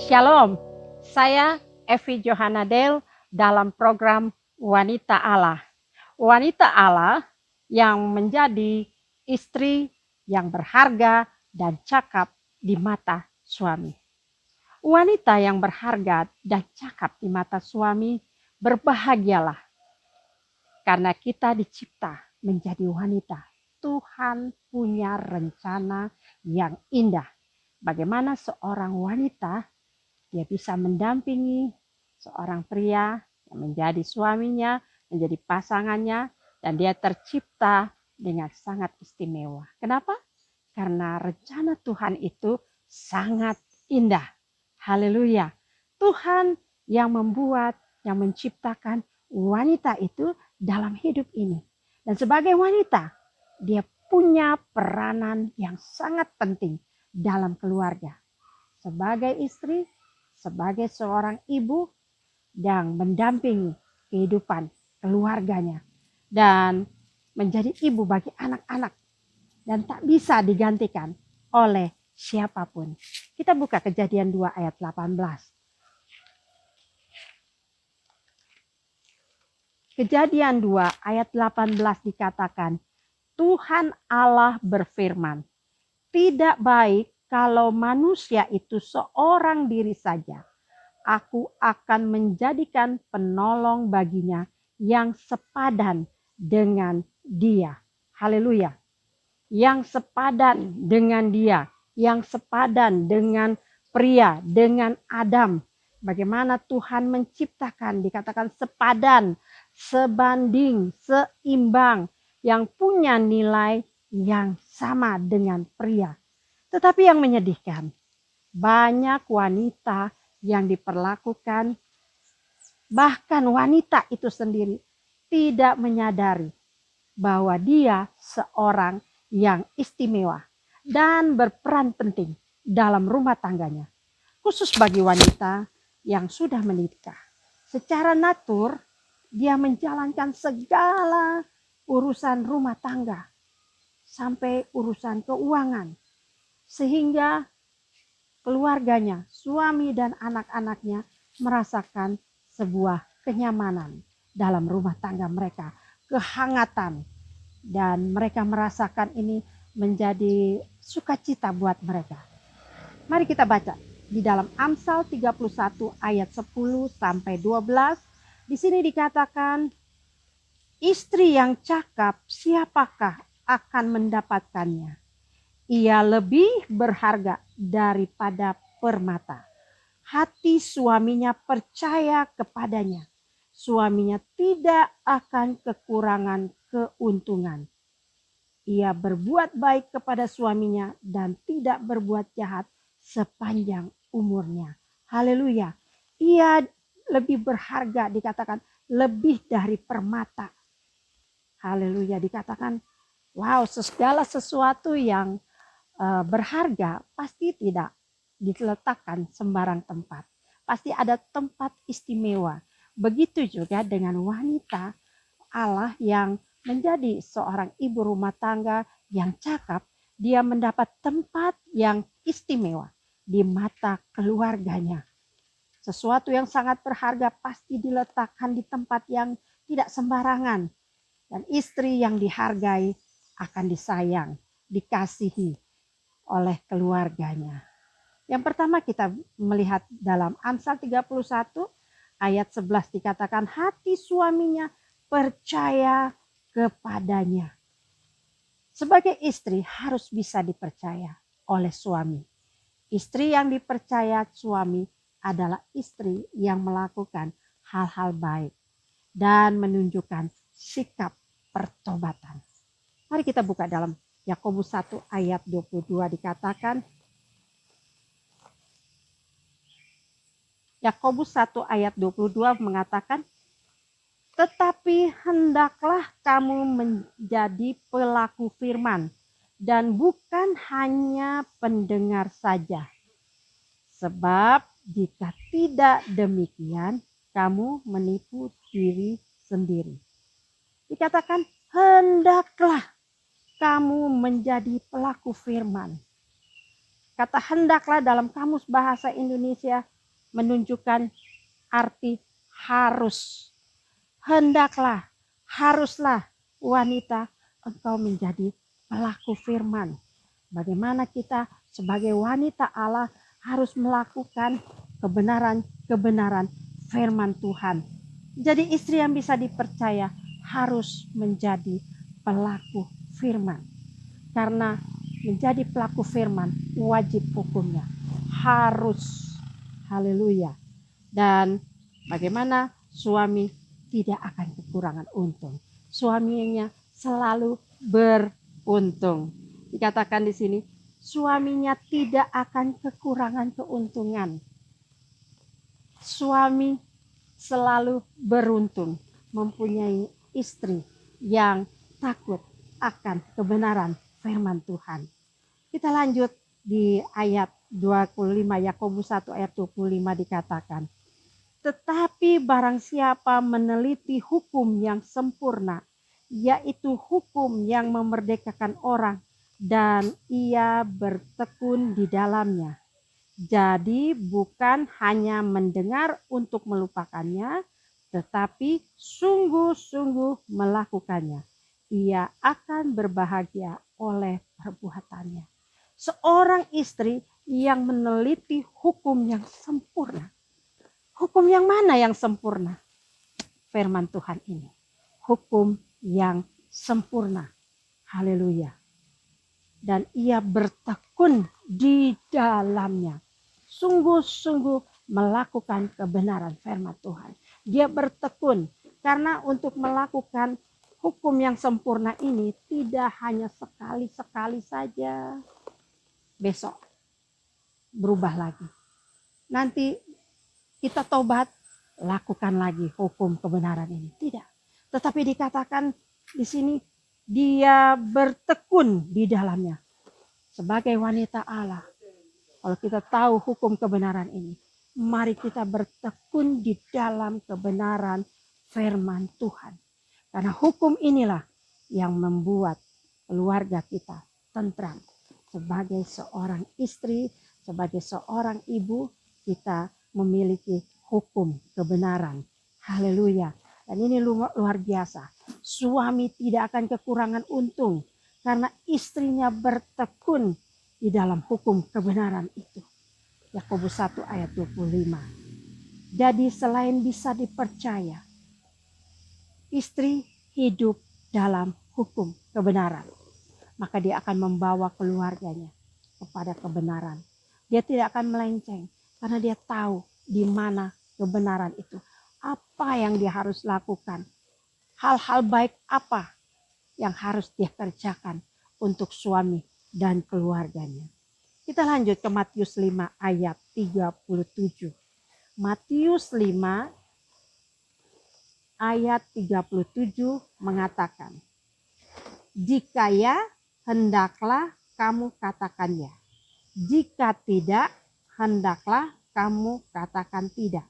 Shalom, saya Evi Johanna Del dalam program Wanita Allah. Wanita Allah yang menjadi istri yang berharga dan cakap di mata suami. Wanita yang berharga dan cakap di mata suami, berbahagialah. Karena kita dicipta menjadi wanita. Tuhan punya rencana yang indah. Bagaimana seorang wanita dia bisa mendampingi seorang pria yang menjadi suaminya, menjadi pasangannya, dan dia tercipta dengan sangat istimewa. Kenapa? Karena rencana Tuhan itu sangat indah. Haleluya. Tuhan yang membuat, yang menciptakan wanita itu dalam hidup ini. Dan sebagai wanita, dia punya peranan yang sangat penting dalam keluarga. Sebagai istri, sebagai seorang ibu yang mendampingi kehidupan keluarganya dan menjadi ibu bagi anak-anak dan tak bisa digantikan oleh siapapun. Kita buka Kejadian 2 ayat 18. Kejadian 2 ayat 18 dikatakan, Tuhan Allah berfirman, tidak baik kalau manusia itu seorang diri saja. Aku akan menjadikan penolong baginya yang sepadan dengan dia. Haleluya. Yang sepadan dengan dia. Yang sepadan dengan pria, dengan Adam. Bagaimana Tuhan menciptakan, dikatakan sepadan, sebanding, seimbang. Yang punya nilai yang sama dengan pria. Tetapi yang menyedihkan, banyak wanita yang diperlakukan, bahkan wanita itu sendiri tidak menyadari bahwa dia seorang yang istimewa dan berperan penting dalam rumah tangganya. Khusus bagi wanita yang sudah menikah. Secara natur, dia menjalankan segala urusan rumah tangga sampai urusan keuangan. Sehingga keluarganya, suami dan anak-anaknya merasakan sebuah kenyamanan dalam rumah tangga mereka, kehangatan, dan mereka merasakan ini menjadi sukacita buat mereka. Mari kita baca di dalam Amsal 31 ayat 10 sampai 12. Di sini dikatakan, istri yang cakap siapakah akan mendapatkannya? Ia lebih berharga daripada permata. Hati suaminya percaya kepadanya. Suaminya tidak akan kekurangan keuntungan. Ia berbuat baik kepada suaminya dan tidak berbuat jahat sepanjang umurnya. Haleluya. Ia lebih berharga, dikatakan lebih dari permata. Haleluya, dikatakan wow, segala sesuatu yang berharga pasti tidak diletakkan sembarang tempat. Pasti ada tempat istimewa. Begitu juga dengan wanita Allah yang menjadi seorang ibu rumah tangga yang cakap. Dia mendapat tempat yang istimewa di mata keluarganya. Sesuatu yang sangat berharga pasti diletakkan di tempat yang tidak sembarangan. Dan istri yang dihargai akan disayang, dikasihi oleh keluarganya. Yang pertama kita melihat dalam Amsal 31 ayat 11 dikatakan hati suaminya percaya kepadanya. Sebagai istri harus bisa dipercaya oleh suami. Istri yang dipercaya suami adalah istri yang melakukan hal-hal baik dan menunjukkan sikap pertobatan. Mari kita buka dalam Yakobus 1 ayat 22 dikatakan, Yakobus 1 ayat 22 mengatakan, tetapi hendaklah kamu menjadi pelaku firman dan bukan hanya pendengar saja. Sebab jika tidak demikian, kamu menipu diri sendiri. Dikatakan, hendaklah kamu menjadi pelaku firman. Kata hendaklah dalam kamus bahasa Indonesia menunjukkan arti harus. Hendaklah, haruslah wanita engkau menjadi pelaku firman. Bagaimana kita sebagai wanita Allah harus melakukan kebenaran-kebenaran firman Tuhan. Jadi istri yang bisa dipercaya harus menjadi pelaku firman. Karena menjadi pelaku firman wajib hukumnya. Harus. Haleluya. Dan bagaimana suami tidak akan kekurangan untung. Suaminya selalu beruntung. Dikatakan di sini, suaminya tidak akan kekurangan keuntungan. Suami selalu beruntung mempunyai istri yang takut akan kebenaran firman Tuhan. Kita lanjut di ayat 25, Yakobus 1 ayat 25 dikatakan, tetapi barang siapa meneliti hukum yang sempurna, yaitu hukum yang memerdekakan orang, dan ia bertekun di dalamnya. Jadi bukan hanya mendengar untuk melupakannya, tetapi sungguh-sungguh melakukannya. Ia akan berbahagia oleh perbuatannya. Seorang istri yang meneliti hukum yang sempurna. Hukum yang mana yang sempurna? Firman Tuhan ini. Hukum yang sempurna. Haleluya. Dan ia bertekun di dalamnya. Sungguh-sungguh melakukan kebenaran firman Tuhan. Dia bertekun karena untuk melakukan hukum yang sempurna ini tidak hanya sekali-sekali saja. Besok berubah lagi. Nanti kita tobat, lakukan lagi hukum kebenaran ini. Tidak. Tetapi dikatakan di sini dia bertekun di dalamnya. Sebagai wanita Allah, kalau kita tahu hukum kebenaran ini, mari kita bertekun di dalam kebenaran firman Tuhan. Karena hukum inilah yang membuat keluarga kita tentram. Sebagai seorang istri, sebagai seorang ibu, kita memiliki hukum kebenaran. Haleluya. Dan ini luar biasa. Suami tidak akan kekurangan untung karena istrinya bertekun di dalam hukum kebenaran itu. Yakobus 1 ayat 25. Jadi selain bisa dipercaya, istri hidup dalam hukum kebenaran, maka dia akan membawa keluarganya kepada kebenaran. Dia tidak akan melenceng karena dia tahu di mana kebenaran itu. Apa yang dia harus lakukan. Hal-hal baik apa yang harus dia kerjakan untuk suami dan keluarganya. Kita lanjut ke Matius 5 ayat 37. Matius 5 ayat 37 mengatakan, jika ya, hendaklah kamu katakan ya. Jika tidak, hendaklah kamu katakan tidak.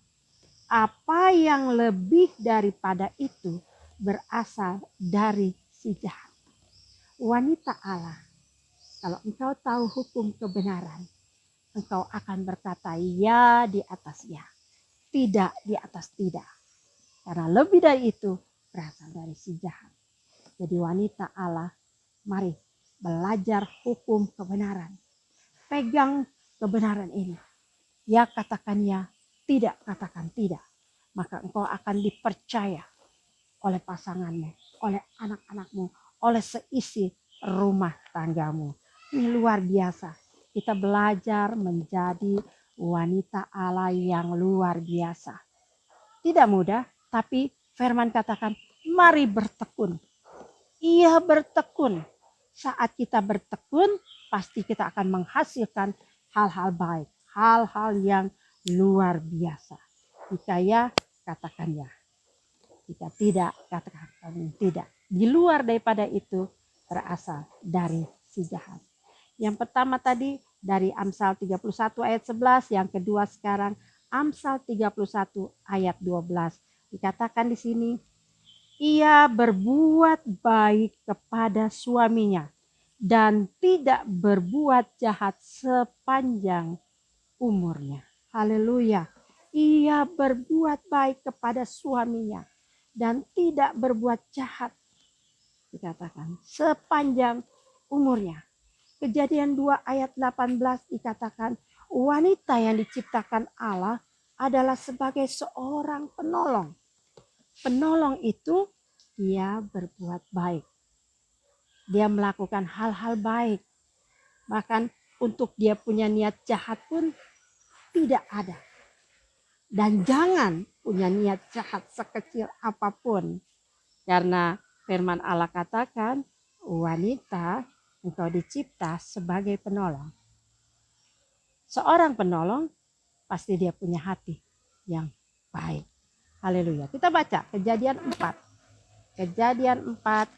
Apa yang lebih daripada itu berasal dari si jahat. Wanita Allah, kalau engkau tahu hukum kebenaran, engkau akan berkata ya di atas ya, tidak di atas tidak. Karena lebih dari itu berasal dari si jahat. Jadi wanita Allah, mari belajar hukum kebenaran. Pegang kebenaran ini. Ya katakan ya, tidak katakan tidak. Maka engkau akan dipercaya oleh pasanganmu, oleh anak-anakmu, oleh seisi rumah tanggamu. Ini luar biasa. Kita belajar menjadi wanita Allah yang luar biasa. Tidak mudah, tapi firman katakan, mari bertekun. Ia bertekun. Saat kita bertekun, pasti kita akan menghasilkan hal-hal baik. Hal-hal yang luar biasa. Jika ya, katakan ya. Jika tidak, katakan tidak. Di luar daripada itu berasal dari si jahat. Yang pertama tadi dari Amsal 31 ayat 11. Yang kedua sekarang Amsal 31 ayat 12. Dikatakan di sini, ia berbuat baik kepada suaminya dan tidak berbuat jahat sepanjang umurnya. Haleluya. ia berbuat baik kepada suaminya dan tidak berbuat jahat. Dikatakan sepanjang umurnya. Kejadian 2 ayat 18 dikatakan wanita yang diciptakan Allah adalah sebagai seorang penolong. Penolong itu dia berbuat baik. Dia melakukan hal-hal baik. Bahkan untuk dia punya niat jahat pun tidak ada. Dan jangan punya niat jahat sekecil apapun. Karena firman Allah katakan, wanita engkau dicipta sebagai penolong. Seorang penolong pasti dia punya hati yang baik. Haleluya. Kita baca Kejadian 4. Kejadian 4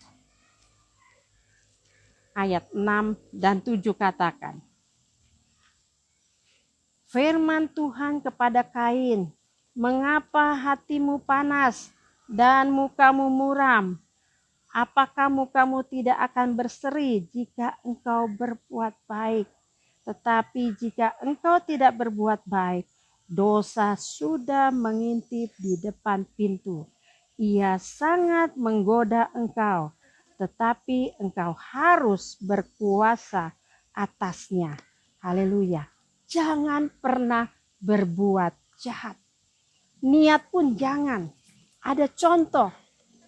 ayat 6 dan 7 katakan. Firman Tuhan kepada Kain, mengapa hatimu panas dan mukamu muram? Apakah mukamu tidak akan berseri jika engkau berbuat baik? Tetapi jika engkau tidak berbuat baik, dosa sudah mengintip di depan pintu. Ia sangat menggoda engkau, tetapi engkau harus berkuasa atasnya. Haleluya. Jangan pernah berbuat jahat. Niat pun jangan. Ada contoh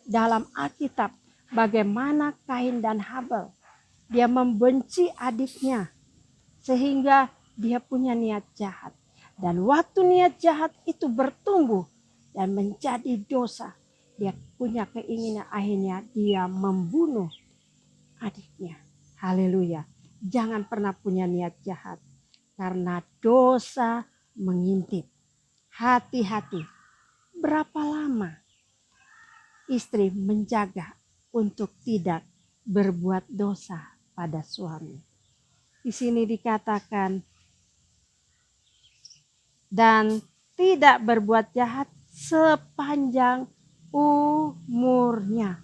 dalam Alkitab bagaimana Kain dan Habel. Dia membenci adiknya sehingga dia punya niat jahat. Dan waktu niat jahat itu bertumbuh dan menjadi dosa, dia punya keinginan akhirnya dia membunuh adiknya. Haleluya. Jangan pernah punya niat jahat. Karena dosa mengintip. Hati-hati. Berapa lama istri menjaga untuk tidak berbuat dosa pada suami? Di sini dikatakan dan tidak berbuat jahat sepanjang umurnya.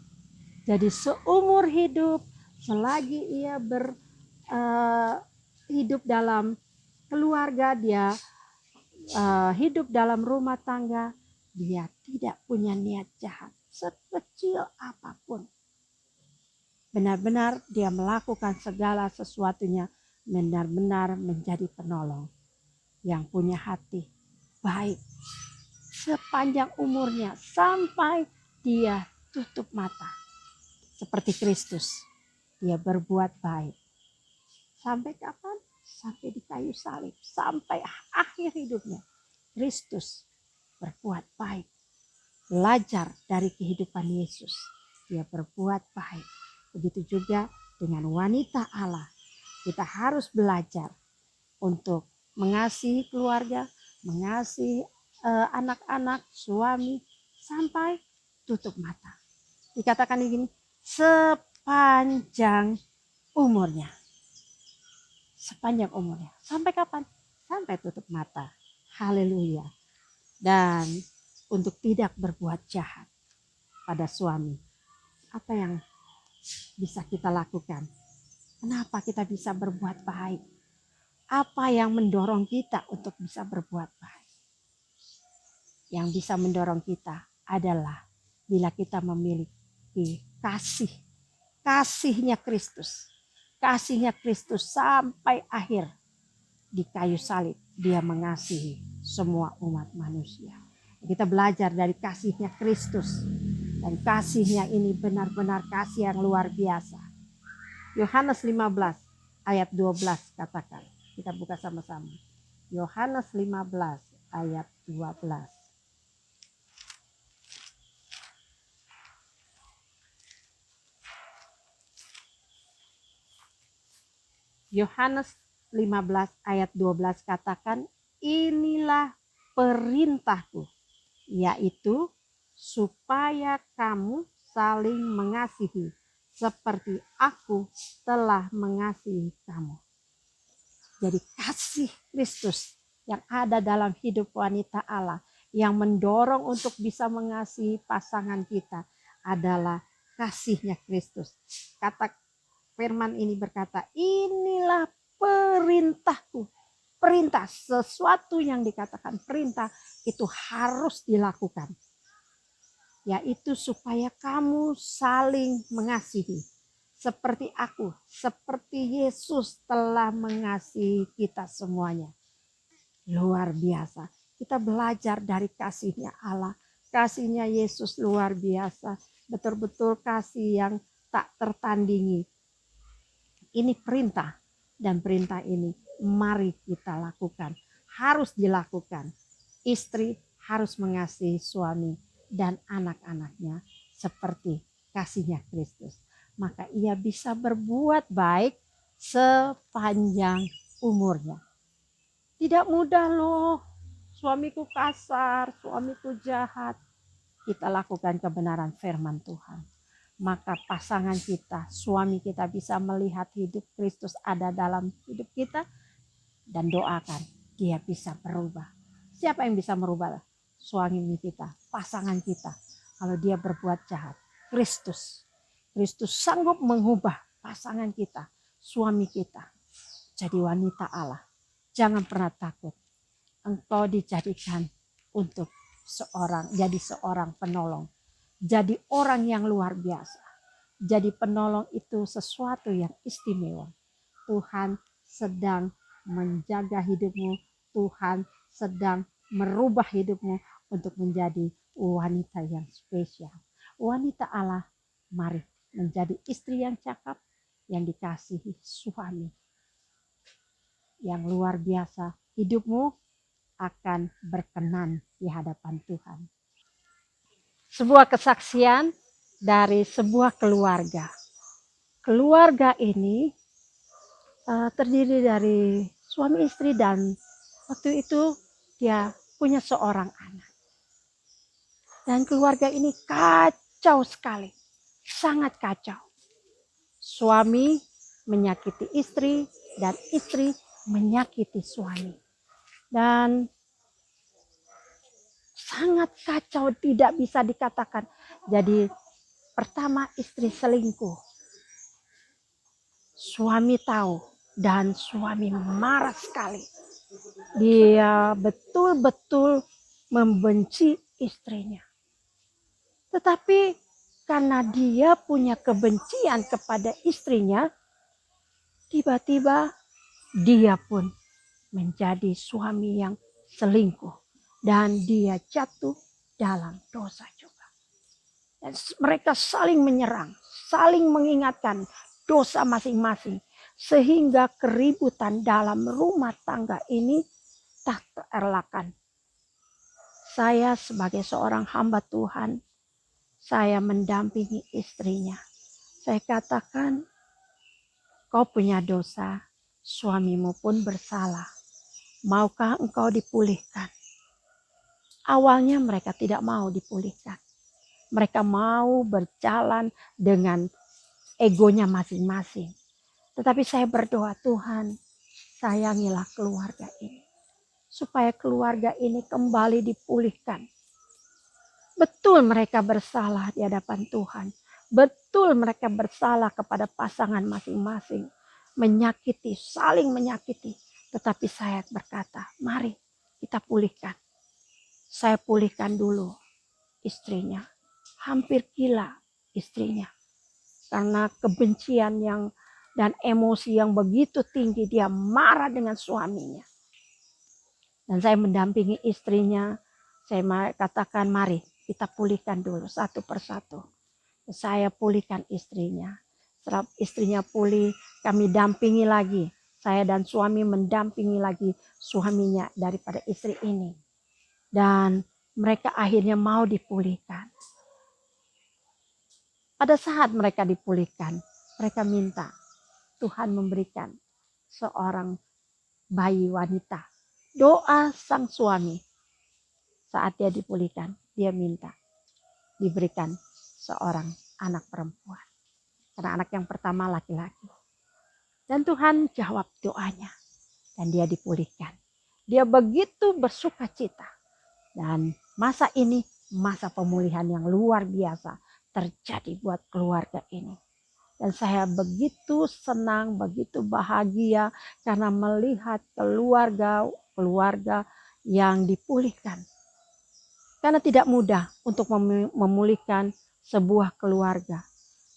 Jadi seumur hidup, selagi ia hidup dalam keluarga, dia hidup dalam rumah tangga, dia tidak punya niat jahat sekecil apapun. Benar-benar dia melakukan segala sesuatunya, benar-benar menjadi penolong yang punya hati baik sepanjang umurnya sampai dia tutup mata. Seperti Kristus, dia berbuat baik. Sampai kapan? Sampai di kayu salib, sampai akhir hidupnya. Kristus berbuat baik. Belajar dari kehidupan Yesus, dia berbuat baik. Begitu juga dengan wanita Allah. Kita harus belajar untuk mengasihi keluarga, mengasihi anak-anak, suami, sampai tutup mata. Dikatakan begini, sepanjang umurnya. Sepanjang umurnya. Sampai kapan? Sampai tutup mata. Haleluya. Dan untuk tidak berbuat jahat pada suami. Apa yang bisa kita lakukan? Kenapa kita bisa berbuat baik? Apa yang mendorong kita untuk bisa berbuat baik? Yang bisa mendorong kita adalah bila kita memiliki kasihnya Kristus. Kasihnya Kristus sampai akhir di kayu salib. Dia mengasihi semua umat manusia. Kita belajar dari kasihnya Kristus. Dan kasihnya ini benar-benar kasih yang luar biasa. Yohanes 15 ayat 12 katakan. Kita buka sama-sama. Yohanes 15 ayat 12. Yohanes 15 ayat 12 katakan, inilah perintahku, yaitu supaya kamu saling mengasihi seperti aku telah mengasihi kamu. Jadi kasih Kristus yang ada dalam hidup wanita Allah yang mendorong untuk bisa mengasihi pasangan kita adalah kasihnya Kristus. Kata firman ini berkata, inilah perintahku. Perintah, sesuatu yang dikatakan perintah itu harus dilakukan, yaitu supaya kamu saling mengasihi. Seperti aku, seperti Yesus telah mengasihi kita semuanya. Luar biasa. Kita belajar dari kasihnya Allah. Kasihnya Yesus luar biasa. Betul-betul kasih yang tak tertandingi. Ini perintah. Dan perintah ini mari kita lakukan. Harus dilakukan. Istri harus mengasihi suami dan anak-anaknya seperti kasihnya Kristus. Maka ia bisa berbuat baik sepanjang umurnya. Tidak mudah loh. Suamiku kasar, suamiku jahat. Kita lakukan kebenaran firman Tuhan. Maka pasangan kita, suami kita bisa melihat hidup Kristus ada dalam hidup kita. Dan doakan dia bisa berubah. Siapa yang bisa merubah? Suami kita, pasangan kita. Kalau dia berbuat jahat, Kristus. Kristus sanggup mengubah pasangan kita, suami kita. Jadi wanita Allah. Jangan pernah takut. Engkau dijadikan untuk jadi seorang penolong. Jadi orang yang luar biasa. Jadi penolong itu sesuatu yang istimewa. Tuhan sedang menjaga hidupmu. Tuhan sedang merubah hidupmu untuk menjadi wanita yang spesial. Wanita Allah, mari menjadi istri yang cakap, yang dikasihi suami. Yang luar biasa, hidupmu akan berkenan di hadapan Tuhan. Sebuah kesaksian dari sebuah keluarga. Keluarga ini terdiri dari suami istri dan waktu itu dia punya seorang anak. Dan keluarga ini kacau sekali, sangat kacau. Suami menyakiti istri dan istri menyakiti suami. Dan sangat kacau, tidak bisa dikatakan. Jadi pertama istri selingkuh. Suami tahu dan suami marah sekali. Dia betul-betul membenci istrinya. Tetapi karena dia punya kebencian kepada istrinya, tiba-tiba dia pun menjadi suami yang selingkuh. Dan dia jatuh dalam dosa juga. Dan mereka saling menyerang, saling mengingatkan dosa masing-masing. Sehingga keributan dalam rumah tangga ini tak terelakkan. Saya sebagai seorang hamba Tuhan, saya mendampingi istrinya. Saya katakan, kau punya dosa, suamimu pun bersalah. Maukah engkau dipulihkan? Awalnya mereka tidak mau dipulihkan. Mereka mau berjalan dengan egonya masing-masing. Tetapi saya berdoa, Tuhan, sayangilah keluarga ini. Supaya keluarga ini kembali dipulihkan. Betul mereka bersalah di hadapan Tuhan. Betul mereka bersalah kepada pasangan masing-masing. Menyakiti, saling menyakiti. Tetapi saya berkata, mari kita pulihkan. Saya pulihkan dulu istrinya. Hampir gila istrinya. Karena kebencian dan emosi yang begitu tinggi, dia marah dengan suaminya. Dan saya mendampingi istrinya. Saya katakan mari kita pulihkan dulu satu persatu. Saya pulihkan istrinya. Setelah istrinya pulih, kami dampingi lagi. Saya dan suami mendampingi lagi suaminya daripada istri ini. Dan mereka akhirnya mau dipulihkan. Pada saat mereka dipulihkan, mereka minta Tuhan memberikan seorang bayi wanita. Doa sang suami saat dia dipulihkan, dia minta diberikan seorang anak perempuan. Karena anak yang pertama laki-laki. Dan Tuhan jawab doanya. Dan dia dipulihkan. Dia begitu bersuka cita. Dan masa ini masa pemulihan yang luar biasa terjadi buat keluarga ini. Dan saya begitu senang, begitu bahagia karena melihat keluarga yang dipulihkan. Karena tidak mudah untuk memulihkan sebuah keluarga.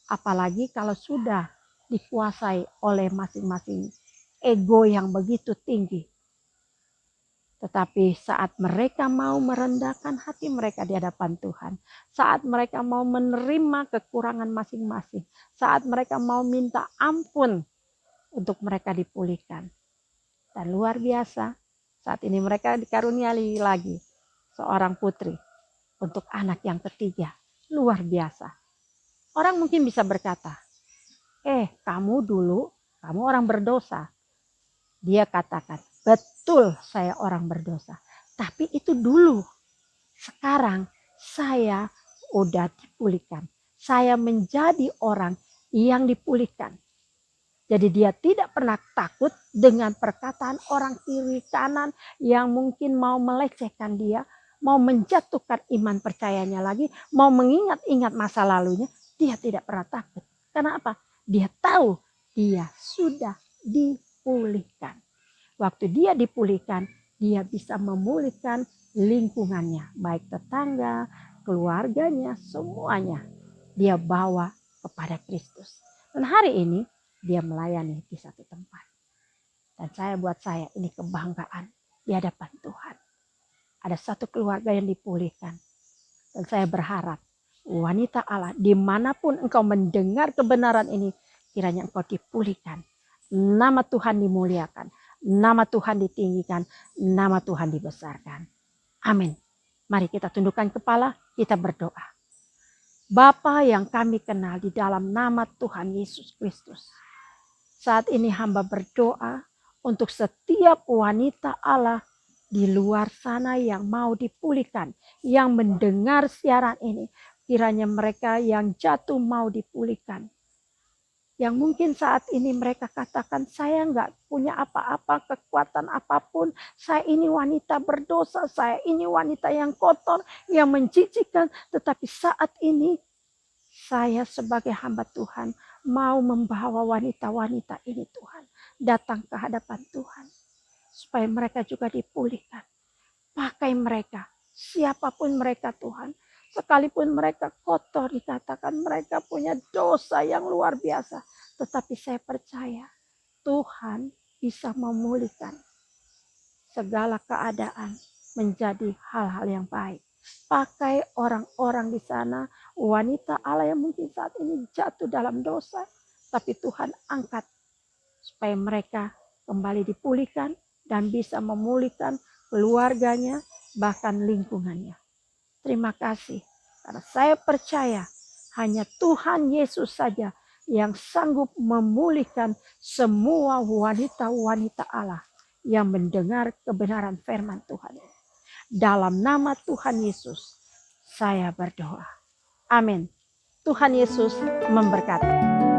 Apalagi kalau sudah dikuasai oleh masing-masing ego yang begitu tinggi. Tetapi saat mereka mau merendahkan hati mereka di hadapan Tuhan, saat mereka mau menerima kekurangan masing-masing, saat mereka mau minta ampun untuk mereka dipulihkan. Dan luar biasa, saat ini mereka dikaruniai lagi seorang putri untuk anak yang ketiga. Luar biasa. Orang mungkin bisa berkata, kamu dulu, kamu orang berdosa. Dia katakan, betul saya orang berdosa. Tapi itu dulu. Sekarang saya udah dipulihkan. Saya menjadi orang yang dipulihkan. Jadi dia tidak pernah takut dengan perkataan orang kiri kanan yang mungkin mau melecehkan dia. Mau menjatuhkan iman percayanya lagi. Mau mengingat-ingat masa lalunya. Dia tidak pernah takut. Karena apa? Dia tahu dia sudah dipulihkan. Waktu dia dipulihkan, dia bisa memulihkan lingkungannya. Baik tetangga, keluarganya, semuanya. Dia bawa kepada Kristus. Dan hari ini dia melayani di satu tempat. Dan buat saya ini kebanggaan di hadapan Tuhan. Ada satu keluarga yang dipulihkan. Dan saya berharap wanita Allah, dimanapun engkau mendengar kebenaran ini, kiranya engkau dipulihkan. Nama Tuhan dimuliakan. Nama Tuhan ditinggikan, nama Tuhan dibesarkan. Amin. Mari kita tundukkan kepala, kita berdoa. Bapa yang kami kenal di dalam nama Tuhan Yesus Kristus. Saat ini hamba berdoa untuk setiap wanita Allah di luar sana yang mau dipulihkan, yang mendengar siaran ini. Kiranya mereka yang jatuh mau dipulihkan. Yang mungkin saat ini mereka katakan, saya nggak punya apa-apa, kekuatan apapun. Saya ini wanita berdosa, saya ini wanita yang kotor, yang menjijikkan. Tetapi saat ini saya sebagai hamba Tuhan mau membawa wanita-wanita ini Tuhan. Datang ke hadapan Tuhan. Supaya mereka juga dipulihkan. Pakai mereka, siapapun mereka Tuhan. Sekalipun mereka kotor, dikatakan mereka punya dosa yang luar biasa. Tetapi saya percaya Tuhan bisa memulihkan segala keadaan menjadi hal-hal yang baik. Pakai orang-orang di sana, wanita Allah yang mungkin saat ini jatuh dalam dosa. Tapi Tuhan angkat supaya mereka kembali dipulihkan dan bisa memulihkan keluarganya, bahkan lingkungannya. Terima kasih, karena saya percaya hanya Tuhan Yesus saja yang sanggup memulihkan semua wanita-wanita Allah yang mendengar kebenaran firman Tuhan. Dalam nama Tuhan Yesus, saya berdoa. Amin. Tuhan Yesus memberkati.